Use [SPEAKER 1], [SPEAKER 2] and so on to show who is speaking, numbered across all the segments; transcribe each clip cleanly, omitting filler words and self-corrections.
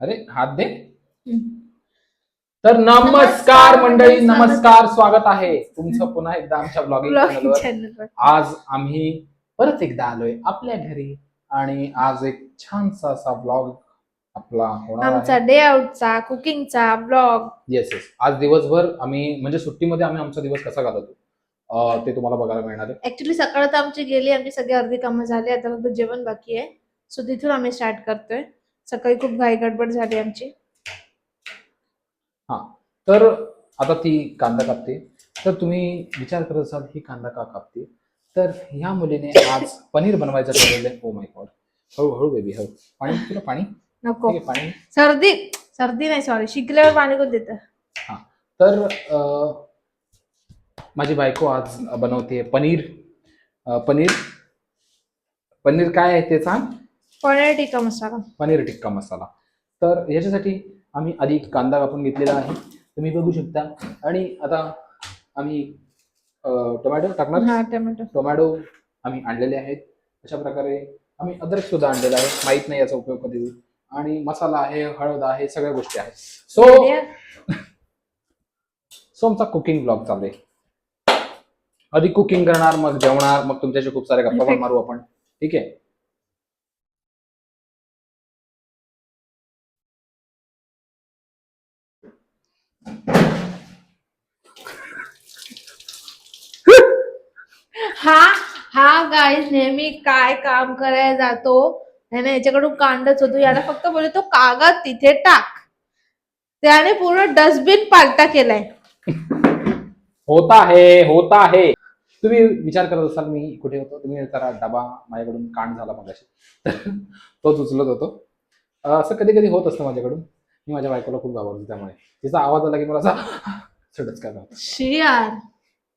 [SPEAKER 1] अरे हात दे. तर नमस्कार मंडळी, नमस्कार, स्वागत आहे तुमचं पुन्हा एकदा आमच्या ब्लॉगिंग चॅनलवर. आज आम्ही परत एकदा आलोय आपल्या घरी आणि आज एक छानसा असा ब्लॉग आपला होणार
[SPEAKER 2] आमचा
[SPEAKER 1] आहे.
[SPEAKER 2] डे आउटचा कुकिंगचा ब्लॉग.
[SPEAKER 1] येस येस, आज दिवसभर आम्ही म्हणजे सुट्टीमध्ये आम्ही आमचा दिवस कसा घालवतो ते तुम्हाला बघायला मिळणार आहे.
[SPEAKER 2] ऍक्च्युली सकाळ तर आमची गेली, आमची सगळी अर्धी कामं झाली, आता फक्त जेवण बाकी आहे. सो तिथून आम्ही स्टार्ट करतोय. सकाळी खूप घाई गडबड झाली आमची.
[SPEAKER 1] हा, तर आता ती कांदा कापते. तर तुम्ही विचार करत असाल ही कांदा का कापते, तर ह्या मुलीने आज पनीर बनवायचं ठरवलंय. ओ माय गॉड, हळूहळू बेबी, हळू. पाणी तुला पाणी
[SPEAKER 2] नको,
[SPEAKER 1] ठीक आहे, पाणी.
[SPEAKER 2] सर्दी सर्दी नाही, सॉरी, शिकल्यावर पाणी कोण देतं.
[SPEAKER 1] हा, तर माझी बायको आज बनवते पनीर. पनीर पनीर काय आहे ते सांग.
[SPEAKER 2] पनीर टिक्का मसाला.
[SPEAKER 1] पनीर टिक्का मसाला. तर याच्यासाठी आम्ही आधी कांदा कापून घेतलेला आहे, तुम्ही बघू शकता. आणि आता आम्ही टोमॅटो टाकणार.
[SPEAKER 2] हा, टोमॅटो.
[SPEAKER 1] टोमॅटो आम्ही आणलेले आहेत. अशा प्रकारे आम्ही अद्रक सुद्धा आणलेला आहे, माहित नाही याचा उपयोग कधी होईल. आणि मसाला आहे, हळद आहे, सगळ्या गोष्टी आहेत. सो आमचा कुकिंग ब्लॉग चालू आहे. आधी कुकिंग करणार, मग जेवणार, मग तुमच्याशी खूप सारे गप्पा पण मारू आपण. ठीक आहे.
[SPEAKER 2] हा हा गाईज नेहमी काय काम करायला जातो, त्याने याच्याकडून कांडच होतो. याला फक्त बोलतो कागद तिथे टाक, त्याने पूर्ण डस्टबिन पालटा केलाय.
[SPEAKER 1] होता आहे. तुम्ही विचार करत असाल मी कुठे होतो, तुम्ही जरा डबा माझ्याकडून कांड झाला मगाशी, तर तोच उचलत होतो. असं कधी कधी होत असतं माझ्याकडून. मी माझ्या बायकोला खूप घाबरतो, त्यामुळे तिचा आवाज आला की मला असा सडच काय होतं.
[SPEAKER 2] शी यार,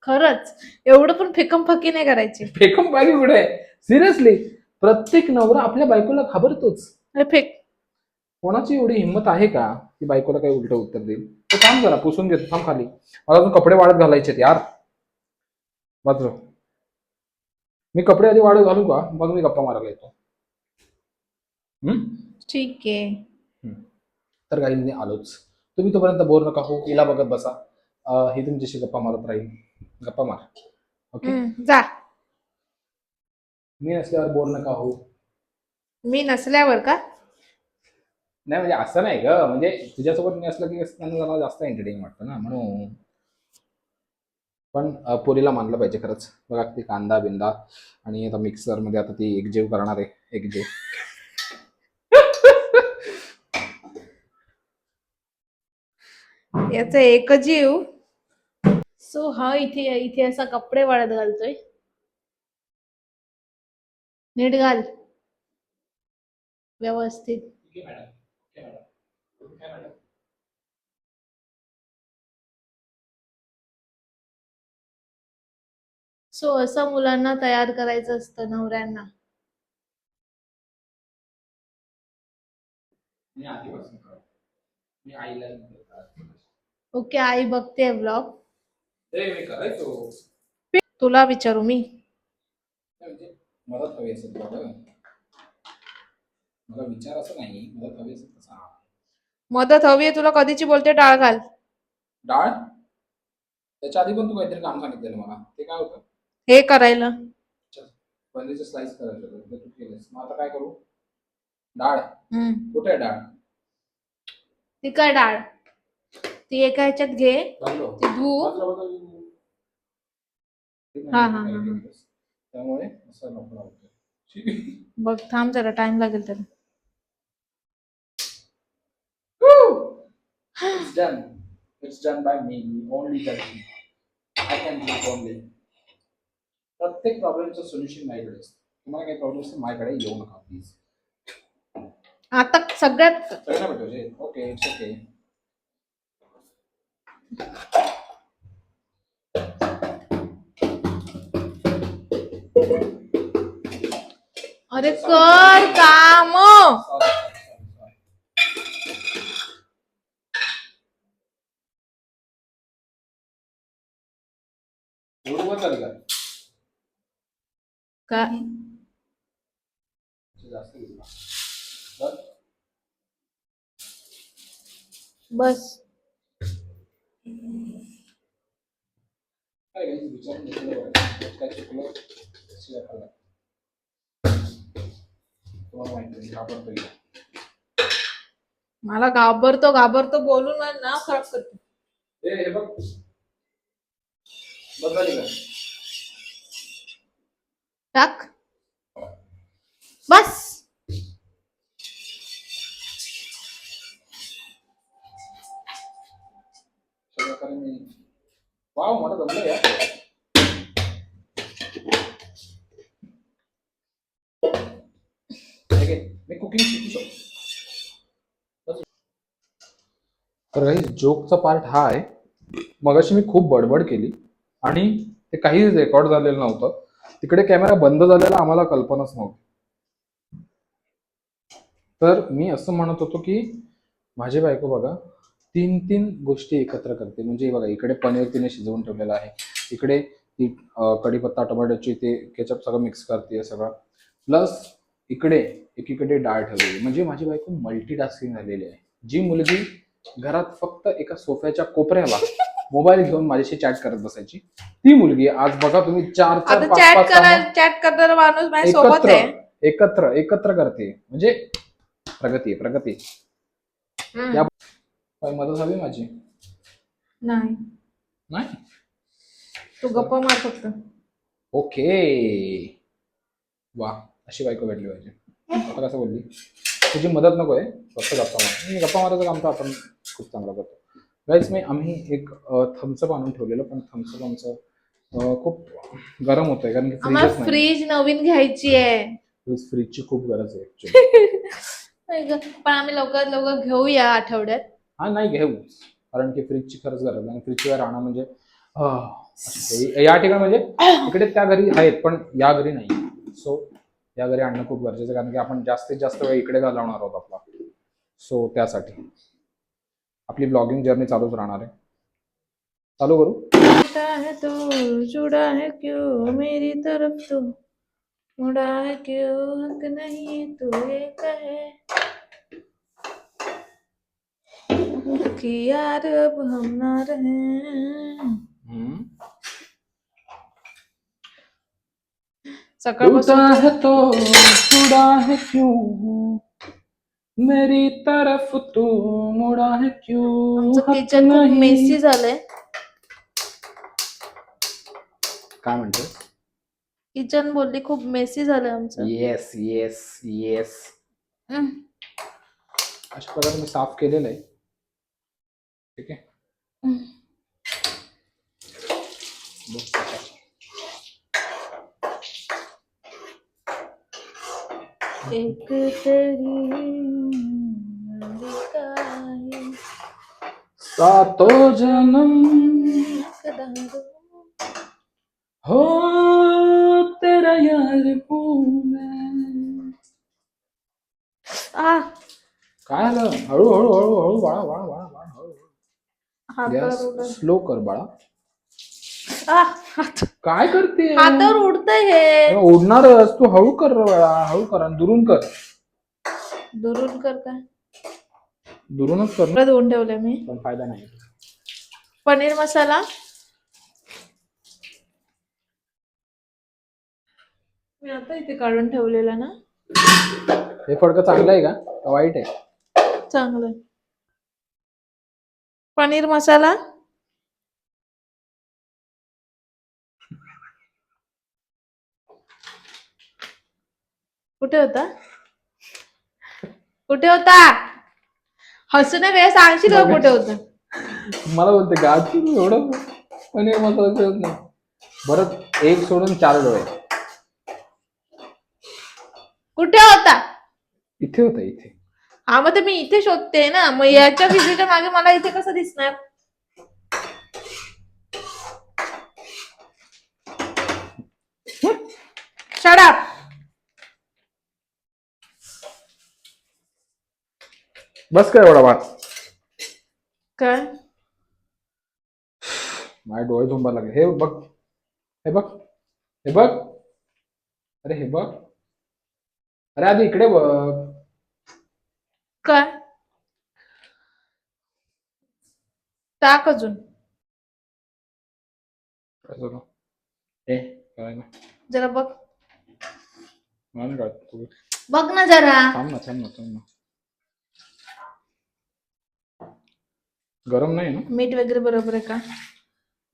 [SPEAKER 2] खरंच एवढं पण फेकमफकी नाही करायची.
[SPEAKER 1] फेकून बाकी कुठे, सिरियसली प्रत्येक नवरा आपल्या बायकोला घाबरतोच.
[SPEAKER 2] अरे फेक.
[SPEAKER 1] कोणाची एवढी हिंमत आहे का की बायकोला काही उलट उत्तर देईल. तर काम करा, पुसून घेतो, थांब खाली, मला अजून कपडे वाळत घालायचे यार. वाचलो मी, कपडे आधी वाळत घालू का, मग मी गप्पा मारायला येतो.
[SPEAKER 2] ठीक आहे.
[SPEAKER 1] तर काही मी आलोच. तुम्ही तोपर्यंत बोर नका हो, हिला बघत बसा. ही तुमच्याशी गप्पा मारत राहील. गप्पा मार, ओके.
[SPEAKER 2] जा.
[SPEAKER 1] मी नसल्यावर बोर नका हो.
[SPEAKER 2] मी नसल्यावर का?
[SPEAKER 1] नाही म्हणजे असं नाही ग, म्हणजे तुझ्यासोबत मी असलं की त्यांना जरा जास्त एंटरटेन वाटतं ना, म्हणून. पण पोरीला मानलं पाहिजे खरंच. बघा ती कांदा बिंदा आणि आता मिक्सर मध्ये आता ती एकजीव करणार आहे, एकजीव.
[SPEAKER 2] याचा एक जीव. सो हा इथे इथे असा कपडे वाळत घालतोय. नीट घाल, व्यवस्थित. सो असं मुलांना तयार करायचं असतं, नवऱ्यांना. ओके, आई बघते ब्लॉग. तुला विचारू मी?
[SPEAKER 1] मदत हवी असेल मला विचार असं नाही, मदत हवी असेल तसा.
[SPEAKER 2] मदत हवी आहे तुला, कधीची बोलते डाळ घाल.
[SPEAKER 1] डाळ? त्याच्या आधी पण तू काहीतरी काम सांगितलेलं मला, ते काय होतं?
[SPEAKER 2] हे करायला.
[SPEAKER 1] पनीरचे स्लाइस करायचं होतं, तू केलंस. मग आता काय करू? डाळ कुठे आहे? डाळ
[SPEAKER 2] ती काय डाळ, ती एका ह्याच्यात घे, ती धू. हा हा हा,
[SPEAKER 1] त्यामुळे असं नको होतं.
[SPEAKER 2] बघ, थांब जरा, टाइम लागेल त्याला.
[SPEAKER 1] It's done. It's done by me. Only by me. I can do it only. प्रत्येक प्रॉब्लेमचं सोल्युशन माझ्याकडे असतं. तुम्हाला काही प्रॉब्लेम असेल माझ्याकडे येऊ नका प्लीज.
[SPEAKER 2] आता सगळ्यात
[SPEAKER 1] सगळ्यांना भेटवजे. Okay, it's okay.
[SPEAKER 2] अरे कर काम. काय
[SPEAKER 1] जास्त
[SPEAKER 2] बस.
[SPEAKER 1] काय guys, विचारून घेतलं बरं. काय चुकलं? शिव्या खाल्ल्या. तुम्हाला माहिती आहे, घाबरतो की.
[SPEAKER 2] मला घाबरतो बोलून मला नाव खराब करतो.
[SPEAKER 1] हे बघ बस झाली का?
[SPEAKER 2] टाक. बस.
[SPEAKER 1] सगळं कारण मी वाव मला जमलं या. मी कुकिंग शिकू शकतो. तर काही जोकचा पार्ट हा आहे. मगाशी मी खूप बडबड केली आणि ते काही रेकॉर्ड झालेलं नव्हतं. तिकडे कॅमेरा बंद झालेला आम्हाला कल्पनाच नव्हती. तर मी असं म्हणत होतो की माझी बायको बघा 3 गोष्टी एकत्र करते. म्हणजे बघा इकडे पनीर तिने शिजवून ठेवलेलं आहे, इकडे ती कढीपत्ता टोमॅटोची ते केचप सगळं मिक्स करते सगळं, प्लस इकडे एकीकडे डाळ ठेवलेली. म्हणजे माझी बायको मल्टीटास्किंग झालेली आहे. जी मुलगी घरात फक्त एका सोफ्याच्या कोपऱ्याला मोबाईल घेऊन माझ्याशी चॅट करत बसायची, ती मुलगी आज बघा तुम्ही 4-4 5-5
[SPEAKER 2] चॅट करणारा माणूस माझ्या सोबत आहे.
[SPEAKER 1] एकत्र करते. म्हणजे प्रगती. काय मदत हवी माझी?
[SPEAKER 2] नाही,
[SPEAKER 1] नाही.
[SPEAKER 2] तू गप्पा मार फक्त.
[SPEAKER 1] ओके. वा, अशी बायको भेटली पाहिजे. आता कसं बोलली? तुझी मदत नको आहे, फक्त गप्पा मार. गप्पा मारायचं काम तर आपण खूप चांगलं करतो. गाईज आम्ही एक थम्सअप आणून ठेवलेलं, पण थम्सअप आमचं खूप गरम होतंय कारण की
[SPEAKER 2] आम्हाला
[SPEAKER 1] फ्रीजच नाही.
[SPEAKER 2] फ्रीज नवीन घ्यायची आहे.
[SPEAKER 1] फ्रीजची खूप गरज आहे ऍक्च्युली.
[SPEAKER 2] पण आम्ही लवकर घेऊया आठवड्यात.
[SPEAKER 1] हा नाही घेऊ, कारण की फ्रीजची खरंच गरज आहे. फ्रीजशिवाय राहणं म्हणजे या ठिकाणी म्हणजे इकडे त्या घरी आहेत पण या घरी नाही. सो या घरी आणणं खूप गरजेचं आहे, कारण की आपण जास्तीत जास्त वेळ इकडे घालवणार आहोत आपला. सो त्यासाठी आपली ब्लॉगिंग जर्नी चालूच राहणार आहे. चालू करू.
[SPEAKER 2] तो जुड़ा है क्यों मेरी तरफ तो मुड़ा है क्यों हक नहीं तू ये कहे कि यार अब हम ना रहे. सकाळपासून
[SPEAKER 1] है तो जुड़ा है क्यों मेरी तरफ तू मुड़ा है क्यों
[SPEAKER 2] आमचं किचन खूप मेसी झालंय.
[SPEAKER 1] काय म्हणते?
[SPEAKER 2] किचन बोलली खूप मेसी झालंय आमचं.
[SPEAKER 1] येस अशा प्रकारे मी साफ केलेलं आहे. ठीक आहे.
[SPEAKER 2] एक तेरी
[SPEAKER 1] सातों जन्म हो तेरा यार हूँ मैं. काय आलं? हळू बाळा गॅस स्लो कर बाळा. काय करते?
[SPEAKER 2] हातावर उडतंय हे.
[SPEAKER 1] उडणारच, तू हळू कर बाळा, हळू कर आणि दुरून कर.
[SPEAKER 2] दुरून कर काय?
[SPEAKER 1] दुरूनच कर.
[SPEAKER 2] धुवून ठेवले मी,
[SPEAKER 1] पण फायदा नाही.
[SPEAKER 2] पनीर मसाला मी आता इथे काढून ठेवलेला ना.
[SPEAKER 1] हे फडकं चांगलं आहे का वाईट आहे?
[SPEAKER 2] चांगलं. पनीर मसाला कुठे होता? हसू नये, सांगशील का कुठे होता?
[SPEAKER 1] मला बोलते का तू एवढं पनीर मसाला ठेवत नाही. बरं, एक सोडून 4 डोळे.
[SPEAKER 2] कुठे होता?
[SPEAKER 1] इथे होता इथे.
[SPEAKER 2] हा मग मी इथे शोधते ना, मग याच्या विजेच्या मागे मला इथे कसं दिसणार? Shut up.
[SPEAKER 1] बस काय एवढा भात?
[SPEAKER 2] काय
[SPEAKER 1] माझे डोळे झोंबा लागले. हे बघ. अरे हे बघ. अरे आधी इकडे बघ.
[SPEAKER 2] काय टाक अजून.
[SPEAKER 1] काय झालं? काय ना
[SPEAKER 2] जरा बघ.
[SPEAKER 1] मला काय तू
[SPEAKER 2] बघ ना जरा.
[SPEAKER 1] थांब ना. गरम नाही ना?
[SPEAKER 2] मीठ वगैरे बरोबर आहे का?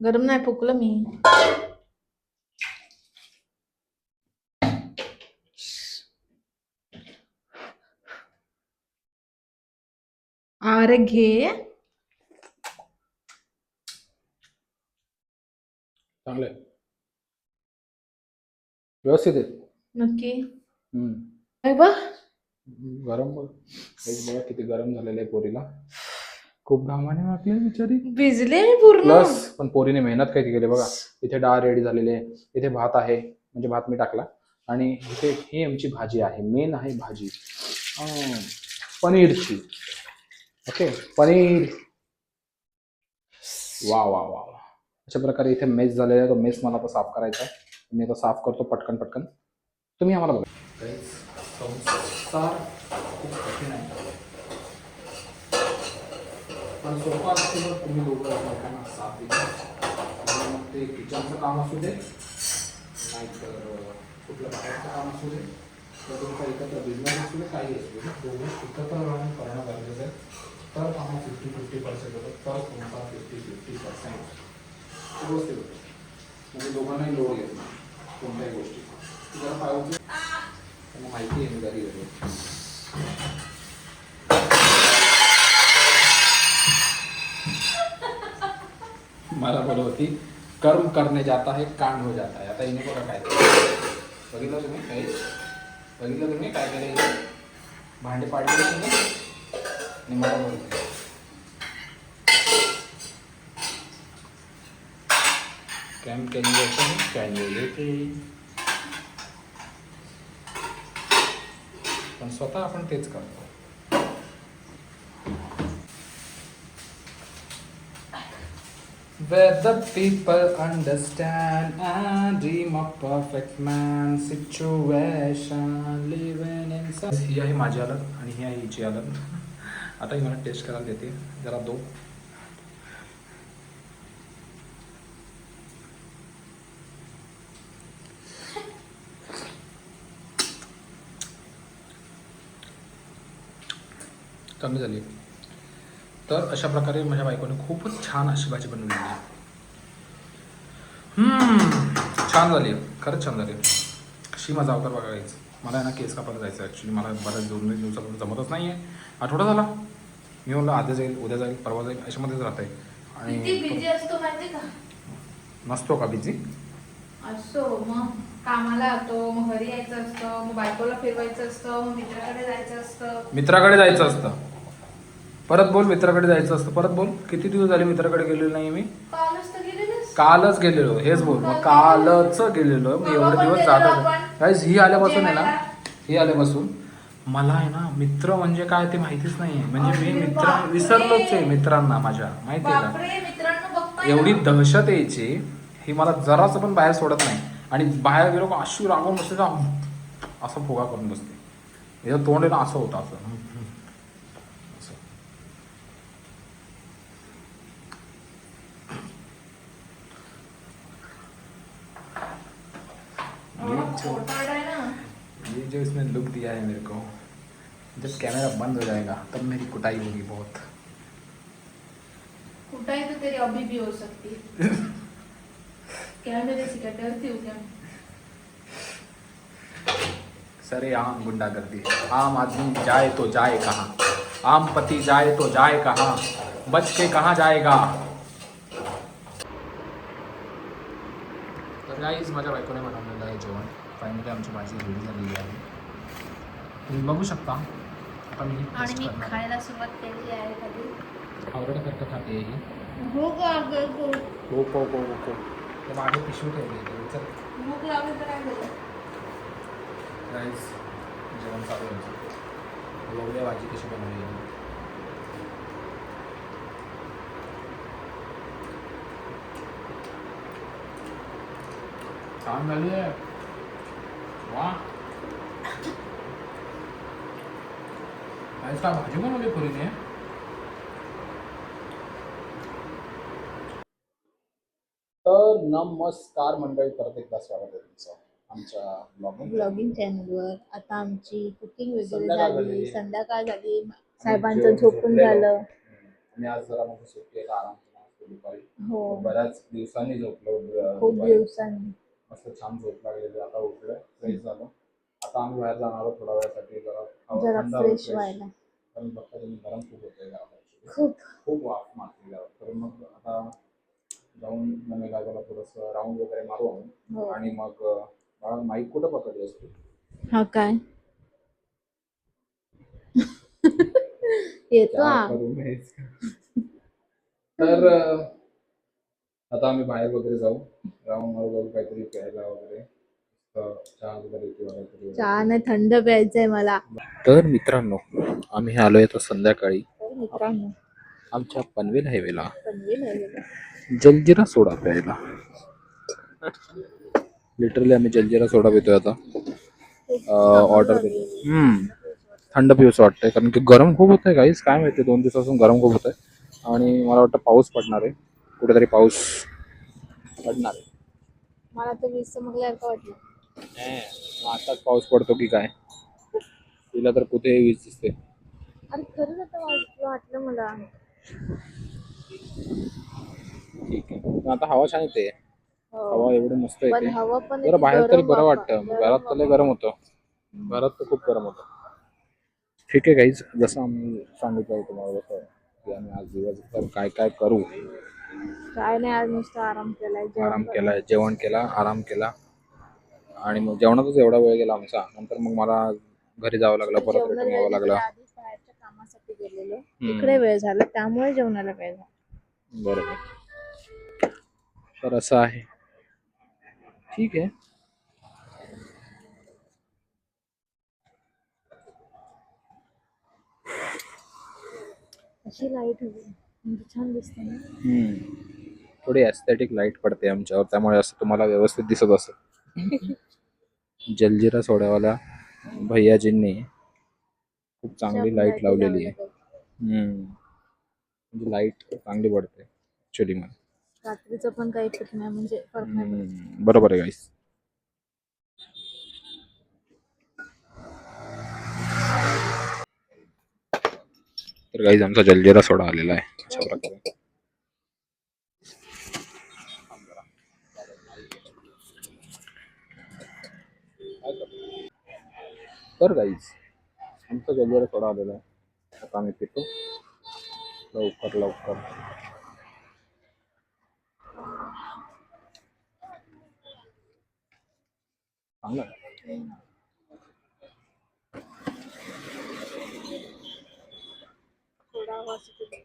[SPEAKER 2] गरम नाही, फुकलं मी. अरे घे.
[SPEAKER 1] चांगले व्यवस्थित आहे.
[SPEAKER 2] नक्की.
[SPEAKER 1] हम्म.
[SPEAKER 2] काय बघ.
[SPEAKER 1] गरम बघ. बघा किती गरम झालेलं आहे पोरीला. खूप घामाने वाटले बिचारी.
[SPEAKER 2] भिजले मी पूर्ण.
[SPEAKER 1] प्लस पण पोरीने मेहनत काय केली बघा. इथे डाळ रेडी झालेली आहे, इथे भात आहे, म्हणजे भात मी टाकला, आणि इथे ही आमची भाजी आहे. मेन आहे भाजी पनीरची. ओके, पनीर. वा वा वा वा. अशा प्रकारे इथे मेस झालेला आहे. तो मेस मला आता साफ करायचा आहे. मी आता साफ करतो पटकन. तुम्ही आम्हाला बघा. संसार खूप कठीण आहे, पण सोपा असते जर तुम्ही दोघं एकमेकांना साथ दिला. मग ते किचनचं काम असू दे, नाहीतर कुठलं बाहेरचं काम असू दे, तर तुमचा एकत्र बिझनेस असू दे, काही असू दे, दोघं एकत्र राहून करणं गरजेचं आहे. तर कामं 50-50% होतं, तर तुमचा 50-50% व्यवस्थित होतं. म्हणजे दोघांनाही लोड येत नाही कोणत्याही गोष्टी. जरा पाहिजे त्यांना माहिती आहे मी घरी येतो. मला बोलत होती कर्म करने जाता है कांड हो जाता है. आता इने बघा काय बघितलं तुम्ही काय केलं. भांडे पाडले आणि मला बोलते कॅम केले पण स्वतः आपण तेच करतो. Where the people understand and dream of perfect man situation living in. ही आहे माझी अलग आणि ही आहे हिची अलग. आता ही मला टेस्ट करायला देते जरा दो. चांगली झाली. तर अशा प्रकारे माझ्या बायकोने खूपच छान अशी भाजी बनवलेली आहे. छान झाली, खरंच छान झाली. कशी मजा अवतार बघायचं. मला आहे ना केस कापायला जायचं ॲक्च्युली. मला बऱ्याच 2-3 दिवसापर्यंत जमतच नाही आहे. आठवडा झाला. मी म्हणलं आधी जाईल, उद्या जाईल, परवा जाईल, अशामध्येच राहत आहे. आणि
[SPEAKER 2] बिझी असतो माहिती का?
[SPEAKER 1] नसतो का बिझी?
[SPEAKER 2] असतो. मग कामाला जातो, मग घरी यायचं असतं, मग बायकोला फिरवायचं असतं, मग मित्राकडे जायचं असतं. परत बोल. मित्राकडे जायचं असतं. परत बोल. किती दिवस झाले मित्राकडे गेलेलो नाही मी? कालच गेलेलो. हेच बोल. मग कालच गेलेलो मी. एवढे दिवस जात गाईज. ही आल्यापासून मला आहे ना मित्र म्हणजे काय ते माहितीच नाहीये. म्हणजे मी मित्र विसरलोच आहे मित्रांना माझ्या. माहिती आहे का? एवढी दहशत यायची, ही मला जरासं पण बाहेर सोडत नाही. आणि बाहेर गेलो का अशी रागवून बसते का असं फुगा करून बसते. याचं तोंड आहे ना असं होतं असं. ये जो इसने लुक दिया है मेरे को, जब कैमरा बंद हो जाएगा तब मेरी कुटाई होगी बहुत. कुटाई तो तेरी अभी भी हो सकती है. क्या मेरे से क्या डरती हो क्या?
[SPEAKER 1] सरे आम गुंडागर्दी. आम आदमी जाए तो जाए कहाँ, आम पति जाए तो जाए कहाँ, बच के कहाँ जाएगा. तर गाईज माझ्या बायकोने बनवलेलं आहे जेवण. फायनली आमची भाजी रेडी झालेली आहे. तुम्ही बघू शकता. आता मी
[SPEAKER 2] खायला सुरुवात केली आहे. कधी
[SPEAKER 1] आवडण्यासारखं खाते ही.
[SPEAKER 2] भूक लागली.
[SPEAKER 1] हो. ते मागे पिशवी ठेवली. चल
[SPEAKER 2] भूक लागली तर काय झालं?
[SPEAKER 1] गाईज जेवण चालू आहे. एवढ्या भाजी कशी बनवली आहे. छान झाली आहे. वा काय भाजी बनवली पुरीने. नमस्कार मंडळी, परत एकदा स्वागत आहे तुमचं आमच्या
[SPEAKER 3] ब्लॉगिंग चॅनलवर. आता आमची कुकिंग वगैरे
[SPEAKER 1] संध्याकाळ
[SPEAKER 3] झाली,
[SPEAKER 1] झाली.
[SPEAKER 3] संध्याकाळ झाली,
[SPEAKER 1] जेवण
[SPEAKER 3] साहेबांचं झोपून
[SPEAKER 1] झोपलेलो.
[SPEAKER 3] झालं.
[SPEAKER 1] आणि आज जरा माझं सुट्टी आहे, आराम केला असतो दुपारी.
[SPEAKER 3] हो,
[SPEAKER 1] बऱ्याच दिवसांनी झोपलो
[SPEAKER 3] खूप
[SPEAKER 1] दुपारी.
[SPEAKER 3] दिवसांनी.
[SPEAKER 1] मस्त छान झोप लागलेली. आता उठलोय, फ्रेश झालो. आता आम्ही बाहेर जाणार आहोत थोड्या वेळासाठी, जरा
[SPEAKER 3] जरा
[SPEAKER 1] थंड हवेत
[SPEAKER 3] फ्रेश व्हायला.
[SPEAKER 1] कारण बघता तुम्ही गरम खूप होतंय गावात.
[SPEAKER 3] खूप
[SPEAKER 1] खूप वाफ मारते गावात. तर मग आता जाऊन मम्मी लागला थोडंसं राऊंड वगैरे मारू आम्ही.
[SPEAKER 3] हो.
[SPEAKER 1] आणि मग बाळा माईक कुठं पकडली असते?
[SPEAKER 3] हा काय येतो
[SPEAKER 1] क्या
[SPEAKER 3] हा.
[SPEAKER 1] करू मैं इसका? तर आता आम्ही बाहेर वगैरे जाऊ, राऊंड मारू, जाऊ काहीतरी प्यायला वगैरे, चहा वगैरे किंवा काहीतरी.
[SPEAKER 3] चहा नाही, थंड प्यायचंय मला.
[SPEAKER 1] तर मित्रांनो, आम्ही आलोय आता संध्याकाळी
[SPEAKER 3] तर मित्रांनो,
[SPEAKER 1] आमच्या पनवेल हायवेला
[SPEAKER 3] पनवेल हायवेला
[SPEAKER 1] जलजिरा सोडा प्यायला. लिटरली आम्ही जलजिरा सोडा पितोय आता. ऑर्डर केलं. थंड पिऊस वाटतंय कारण की गरम खूप होतंय गाईस, काय माहिती 2 दिवसापासून गरम खूप होतंय. आणि मला वाटतं पाऊस पडणार आहे, कुठेतरी पाऊस पडणार आहे.
[SPEAKER 3] मला तर वीज चमकल्यासारखं वाटलं.
[SPEAKER 1] मग आताच पाऊस पडतो की काय? तिला तर कुठे वीज दिसते.
[SPEAKER 3] अरे खरंच आता वाटलं मला.
[SPEAKER 1] ठीक आहे, पण आता हवा छान येते.
[SPEAKER 3] हो.
[SPEAKER 1] हवा एवढी मस्त
[SPEAKER 3] पण
[SPEAKER 1] येते.
[SPEAKER 3] हवा पण
[SPEAKER 1] जरा
[SPEAKER 3] येते,
[SPEAKER 1] बाहेर तरी
[SPEAKER 3] गरम
[SPEAKER 1] बरं
[SPEAKER 3] वाफा,
[SPEAKER 1] वाटतं,
[SPEAKER 3] गरम
[SPEAKER 1] घरात तर लय
[SPEAKER 3] वाफा.
[SPEAKER 1] गरम होतं. घरात तर खूप गरम होतं. ठीक आहे गाईज, जसं आम्ही सांगितलं तुम्हाला तसं की आम्ही आज दिवसभर काय काय करू.
[SPEAKER 3] काय नाही, आज नुसतं आराम केलाय,
[SPEAKER 1] आराम
[SPEAKER 3] जेवण
[SPEAKER 1] केला, जेवण केला, आराम केला. आणि मग जेवणातच एवढा वेळ गेला आमचा. नंतर मग मला घरी जावं लागलं, परत रिटर्न यावं लागलं.
[SPEAKER 3] आधीच बाहेरच्या कामासाठी गेलेलो, इकडे वेळ झाला, त्यामुळे जेवणाला वेळ झाला.
[SPEAKER 1] बरोबर. तर असं आहे. ठीक आहे.
[SPEAKER 3] अशी लाईट हवी म्हणजे छान दिसते ना.
[SPEAKER 1] थोडी एस्थेटिक लाईट पडते आमच्यावर, त्यामुळे असं तुम्हाला व्यवस्थित दिसत असेल. जलजिरा सोड्यावाला भैयाजींनी खूप चांगली लाईट लावलेली आहे. म्हणजे लाईट चांगली पडते ऍक्च्युली. मला
[SPEAKER 3] रात्रीचं पण काही इफेक्ट नाही, म्हणजे फरक नाही पडत.
[SPEAKER 1] बरोबर आहे गाईस. तर गाईज आमचा जलजिरा सोडा आलेला आहे अशा प्रकारे. तर गाईज आमचा जलजिरा सोडा आलेला आहे, आता आम्ही पितो लवकर लवकर. चांगला आहे.
[SPEAKER 3] थोडा वास येतो.